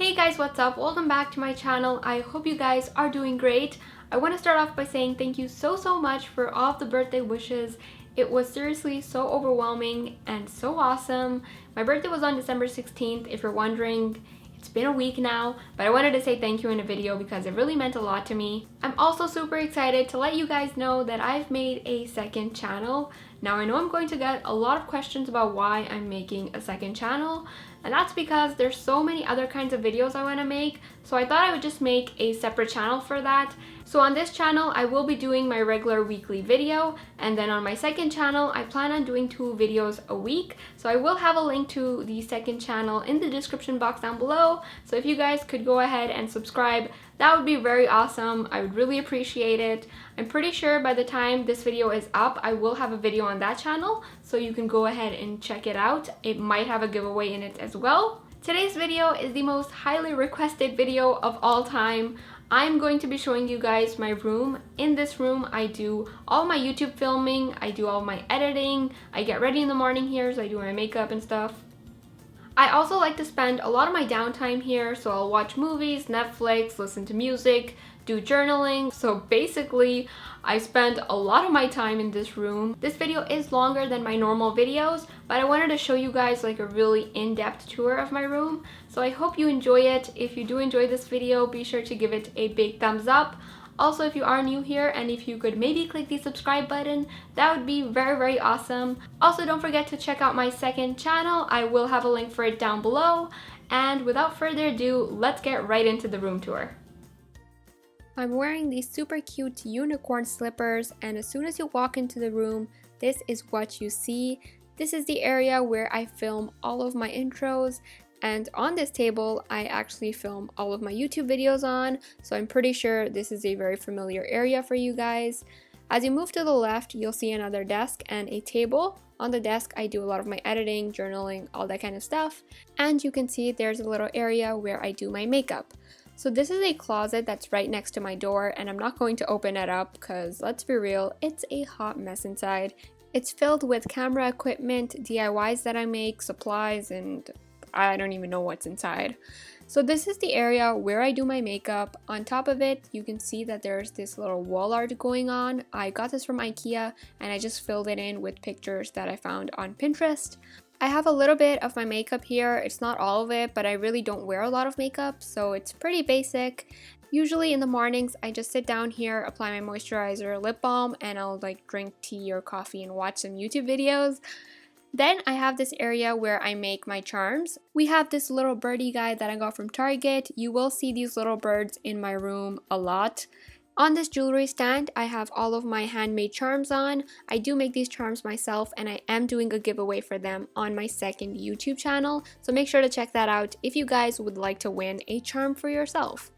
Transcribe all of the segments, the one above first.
Hey guys, what's up? Welcome back to my channel. I hope you guys are doing great. I want to start off by saying thank you so much for all of the birthday wishes. It was seriously so overwhelming and so awesome. My birthday was on December 16th, if you're wondering. It's been a week now, but I wanted to say thank you in a video because it really meant a lot to me. I'm also super excited to let you guys know that I've made a second channel. Now I know I'm going to get a lot of questions about why I'm making a second channel, and that's because there's so many other kinds of videos I want to make, so I thought I would just make a separate channel for that. So on this channel, I will be doing my regular weekly video, and then on my second channel, I plan on doing 2 videos a week. So I will have a link to the second channel in the description box down below. So if you guys could go ahead and subscribe, that would be very awesome. I would really appreciate it. I'm pretty sure by the time this video is up, I will have a video on that channel, so you can go ahead and check it out. It might have a giveaway in it as well. Today's video is the most highly requested video of all time. I'm going to be showing you guys my room. In this room, I do all my YouTube filming, I do all my editing, I get ready in the morning here, so I do my makeup and stuff. I also like to spend a lot of my downtime here, so I'll watch movies, Netflix, listen to music, do journaling. So basically, I spend a lot of my time in this room. This video is longer than my normal videos, but I wanted to show you guys like a really in-depth tour of my room. So I hope you enjoy it. If you do enjoy this video, be sure to give it a big thumbs up. Also, if you are new here and if you could maybe click the subscribe button, that would be very awesome. Also, don't forget to check out my second channel. I will have a link for it down below. And without further ado, let's get right into the room tour. I'm wearing these super cute unicorn slippers, and as soon as you walk into the room, this is what you see. This is the area where I film all of my intros. And on this table, I actually film all of my YouTube videos on, so I'm pretty sure this is a very familiar area for you guys. As you move to the left, you'll see another desk and a table. On the desk, I do a lot of my editing, journaling, all that kind of stuff. And you can see there's a little area where I do my makeup. So this is a closet that's right next to my door, and I'm not going to open it up because, let's be real, it's a hot mess inside. It's filled with camera equipment, DIYs that I make, supplies, and I don't even know what's inside. So this is the area where I do my makeup. On top of it, you can see that there's this little wall art going on. I got this from IKEA and I just filled it in with pictures that I found on Pinterest. I have a little bit of my makeup here. It's not all of it, but I really don't wear a lot of makeup, so it's pretty basic. Usually in the mornings, I just sit down here, apply my moisturizer, lip balm, and I'll like drink tea or coffee and watch some YouTube videos. Then I have this area where I make my charms. We have this little birdie guy that I got from Target. You will see these little birds in my room a lot. On this jewelry stand, I have all of my handmade charms on. I do make these charms myself, and I am doing a giveaway for them on my second YouTube channel. So make sure to check that out if you guys would like to win a charm for yourself.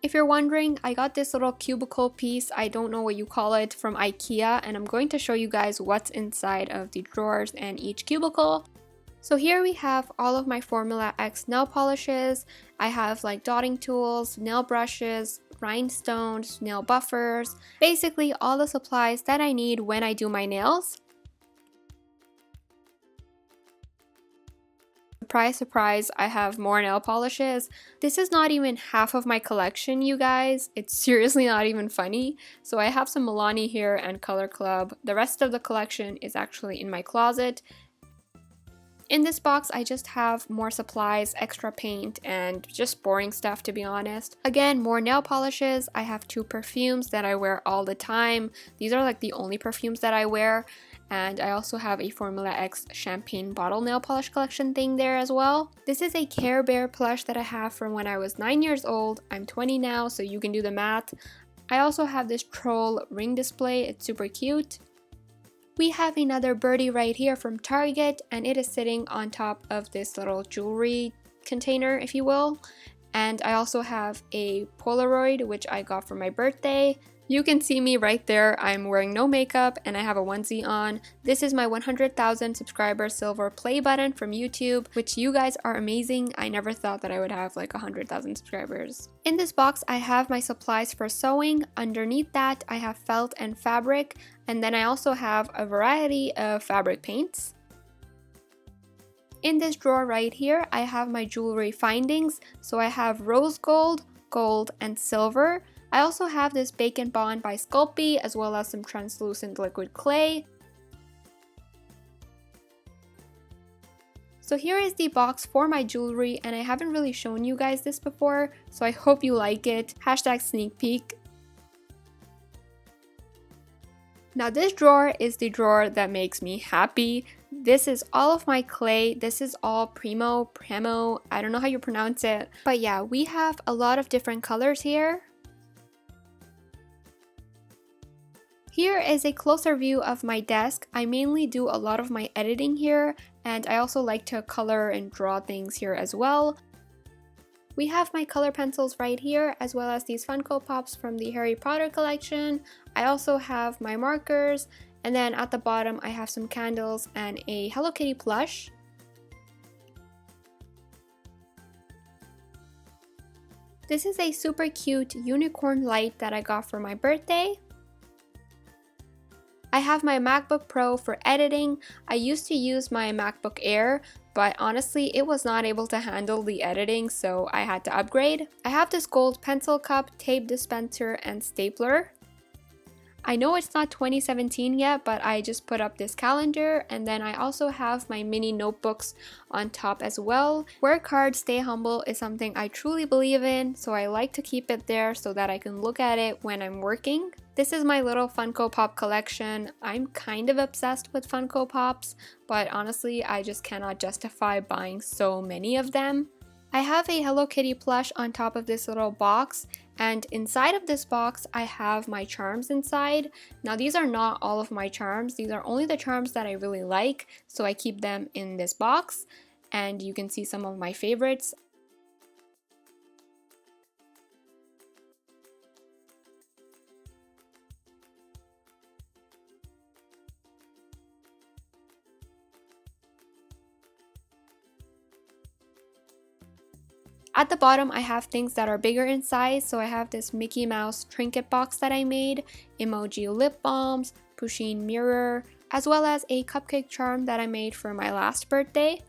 If you're wondering, I got this little cubicle piece, I don't know what you call it, from IKEA, and I'm going to show you guys what's inside of the drawers and each cubicle. So here we have all of my Formula X nail polishes. I have like dotting tools, nail brushes, rhinestones, nail buffers, basically all the supplies that I need when I do my nails. Surprise, surprise, I have more nail polishes. This is not even half of my collection, you guys. It's seriously not even funny. So I have some Milani here and Color Club. The rest of the collection is actually in my closet. In this box, I just have more supplies, extra paint, and just boring stuff, to be honest. Again, more nail polishes. I have 2 perfumes that I wear all the time. These are like the only perfumes that I wear. And I also have a Formula X champagne bottle nail polish collection thing there as well. This is a Care Bear plush that I have from when I was 9 years old. I'm 20 now, so you can do the math. I also have this troll ring display. It's super cute. We have another birdie right here from Target, and it is sitting on top of this little jewelry container, if you will. And I also have a Polaroid, which I got for my birthday. You can see me right there. I'm wearing no makeup and I have a onesie on. This is my 100,000 subscriber silver play button from YouTube, which you guys are amazing. I never thought that I would have like 100,000 subscribers. In this box, I have my supplies for sewing. Underneath that, I have felt and fabric. And then I also have a variety of fabric paints. In this drawer right here, I have my jewelry findings. So I have rose gold, gold, and silver. I also have this Bacon Bond by Sculpey, as well as some translucent liquid clay. So here is the box for my jewelry, and I haven't really shown you guys this before, so I hope you like it. Hashtag sneak peek. Now this drawer is the drawer that makes me happy. This is all of my clay. This is all Premo, I don't know how you pronounce it. But yeah, we have a lot of different colors here. Here is a closer view of my desk. I mainly do a lot of my editing here, and I also like to color and draw things here as well. We have my color pencils right here, as well as these Funko Pops from the Harry Potter collection. I also have my markers, and then at the bottom I have some candles and a Hello Kitty plush. This is a super cute unicorn light that I got for my birthday. I have my MacBook Pro for editing. I used to use my MacBook Air, but honestly it was not able to handle the editing, so I had to upgrade. I have this gold pencil cup, tape dispenser, and stapler. I know it's not 2017 yet, but I just put up this calendar, and then I also have my mini notebooks on top as well. Work hard, stay humble is something I truly believe in, so I like to keep it there so that I can look at it when I'm working. This is my little Funko Pop collection. I'm kind of obsessed with Funko Pops, but honestly I just cannot justify buying so many of them. I have a Hello Kitty plush on top of this little box, and inside of this box I have my charms inside. Now these are not all of my charms, these are only the charms that I really like, so I keep them in this box, and you can see some of my favorites. At the bottom I have things that are bigger in size, so I have this Mickey Mouse trinket box that I made, emoji lip balms, Pusheen mirror, as well as a cupcake charm that I made for my last birthday.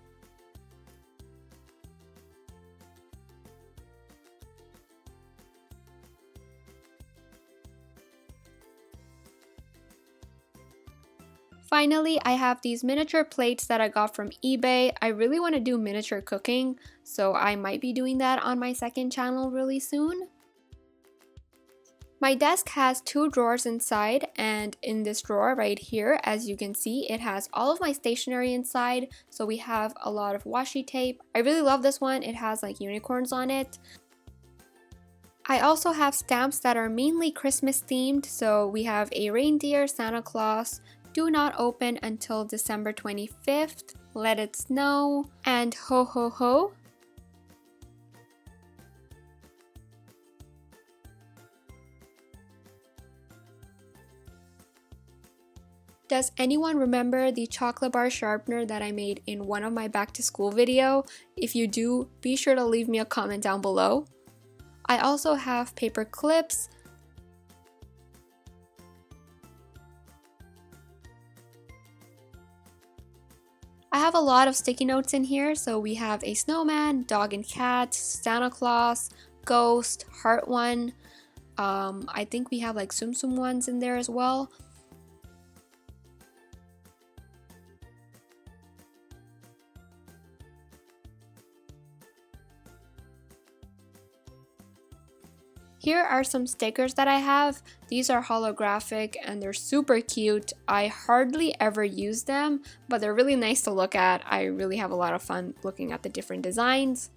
Finally, I have these miniature plates that I got from eBay. I really want to do miniature cooking, so I might be doing that on my second channel really soon. My desk has 2 drawers inside, and in this drawer right here, as you can see, it has all of my stationery inside. So we have a lot of washi tape. I really love this one. It has like unicorns on it. I also have stamps that are mainly Christmas themed, so we have a reindeer, Santa Claus, do not open until December 25th, let it snow, and ho ho ho. Does anyone remember the chocolate bar sharpener that I made in one of my back to school video? If you do, be sure to leave me a comment down below. I also have paper clips, I have a lot of sticky notes in here, so we have a snowman, dog and cat, Santa Claus, ghost, heart one. I think we have like Tsum Tsum ones in there as well. Here are some stickers that I have. These are holographic and they're super cute. I hardly ever use them, but they're really nice to look at. I really have a lot of fun looking at the different designs.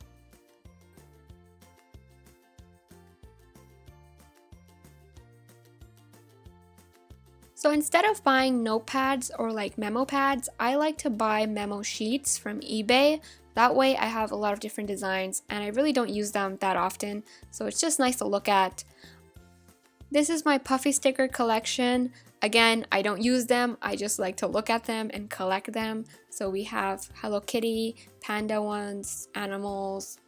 So instead of buying notepads or like memo pads, I like to buy memo sheets from eBay. That way I have a lot of different designs and I really don't use them that often, so it's just nice to look at. This is my Puffy sticker collection. Again, I don't use them, I just like to look at them and collect them. So we have Hello Kitty, panda ones, animals.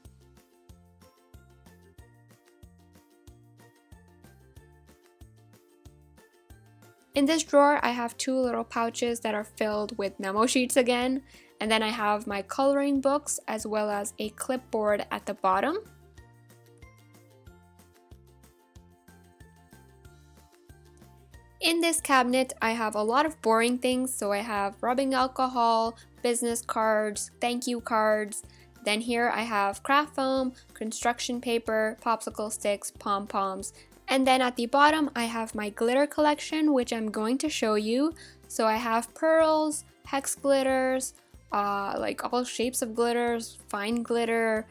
In this drawer, I have 2 little pouches that are filled with memo sheets again. And then I have my coloring books as well as a clipboard at the bottom. In this cabinet, I have a lot of boring things. So I have rubbing alcohol, business cards, thank you cards. Then here I have craft foam, construction paper, popsicle sticks, pom-poms. And then at the bottom, I have my glitter collection, which I'm going to show you. So I have pearls, hex glitters, like all shapes of glitters, fine glitter.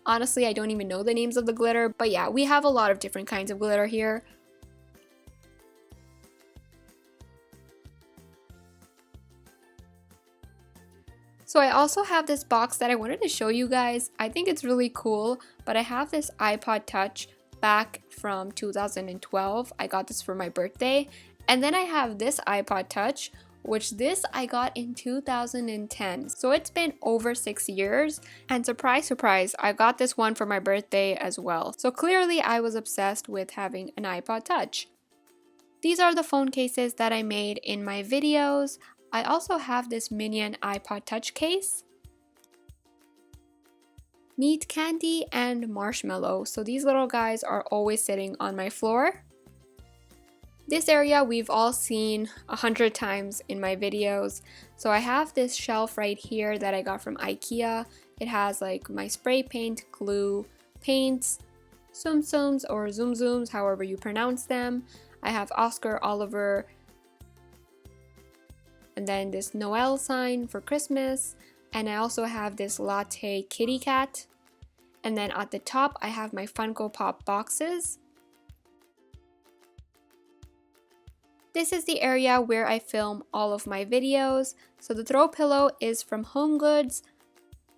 Honestly, I don't even know the names of the glitter, but yeah, we have a lot of different kinds of glitter here. So I also have this box that I wanted to show you guys. I think it's really cool, but I have this Ipod Touch back from 2012. I got this for my birthday. And then I have this Ipod Touch, which this I got in 2010. So it's been over 6 years. And surprise, surprise, I got this one for my birthday as well. So clearly I was obsessed with having an Ipod Touch. These are the phone cases that I made in my videos. I also have this Minion Ipod Touch case. Meat candy and marshmallow. So these little guys are always sitting on my floor. This area we've all seen 100 times in my videos. So I have this shelf right here that I got from IKEA. It has like my spray paint, glue, paints, Tsum Tsums or Zoom Zooms, however you pronounce them. I have Oscar Oliver, and then this Noel sign for Christmas, and I also have this latte kitty cat. And then at the top I have my Funko Pop boxes. This is the area where I film all of my videos. So the throw pillow is from Home Goods.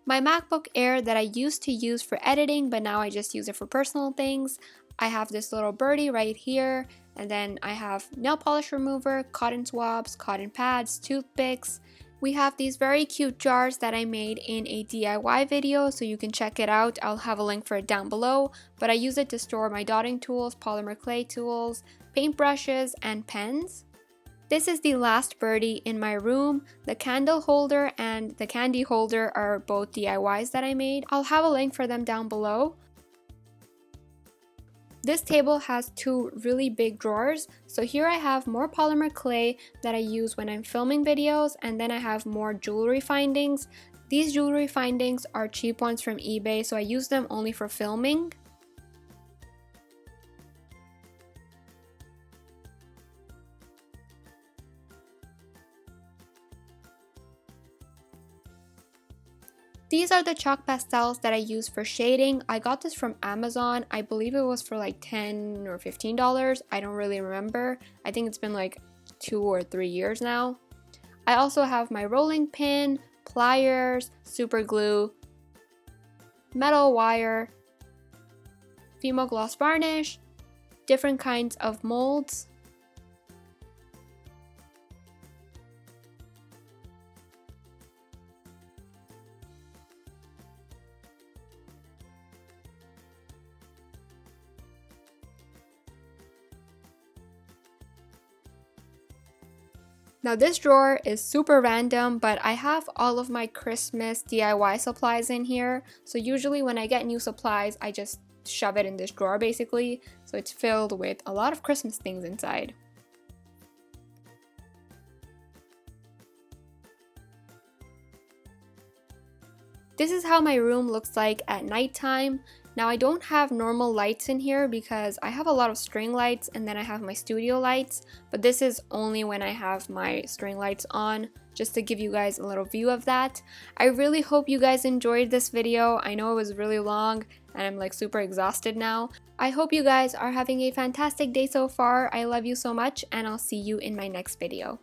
My MacBook Air that I used to use for editing, but now I just use it for personal things. I have this little birdie right here, and then I have nail polish remover, cotton swabs, cotton pads, toothpicks. We have these very cute jars that I made in a DIY video, so you can check it out. I'll have a link for it down below, but I use it to store my dotting tools, polymer clay tools, paintbrushes, and pens. This is the last birdie in my room. The candle holder and the candy holder are both DIYs that I made. I'll have a link for them down below. This table has two really big drawers. So here I have more polymer clay that I use when I'm filming videos, and then I have more jewelry findings. These jewelry findings are cheap ones from eBay, so I use them only for filming. These are the chalk pastels that I use for shading. I got this from Amazon. I believe it was for like $10 or $15. I don't really remember. I think it's been like 2 or 3 years now. I also have my rolling pin, pliers, super glue, metal wire, Fimo gloss varnish, different kinds of molds. Now this drawer is super random, but I have all of my Christmas DIY supplies in here. So usually when I get new supplies, I just shove it in this drawer basically. So it's filled with a lot of Christmas things inside. This is how my room looks like at nighttime. Now I don't have normal lights in here because I have a lot of string lights and then I have my studio lights, but this is only when I have my string lights on, just to give you guys a little view of that. I really hope you guys enjoyed this video. I know it was really long and I'm like super exhausted now. I hope you guys are having a fantastic day so far. I love you so much and I'll see you in my next video.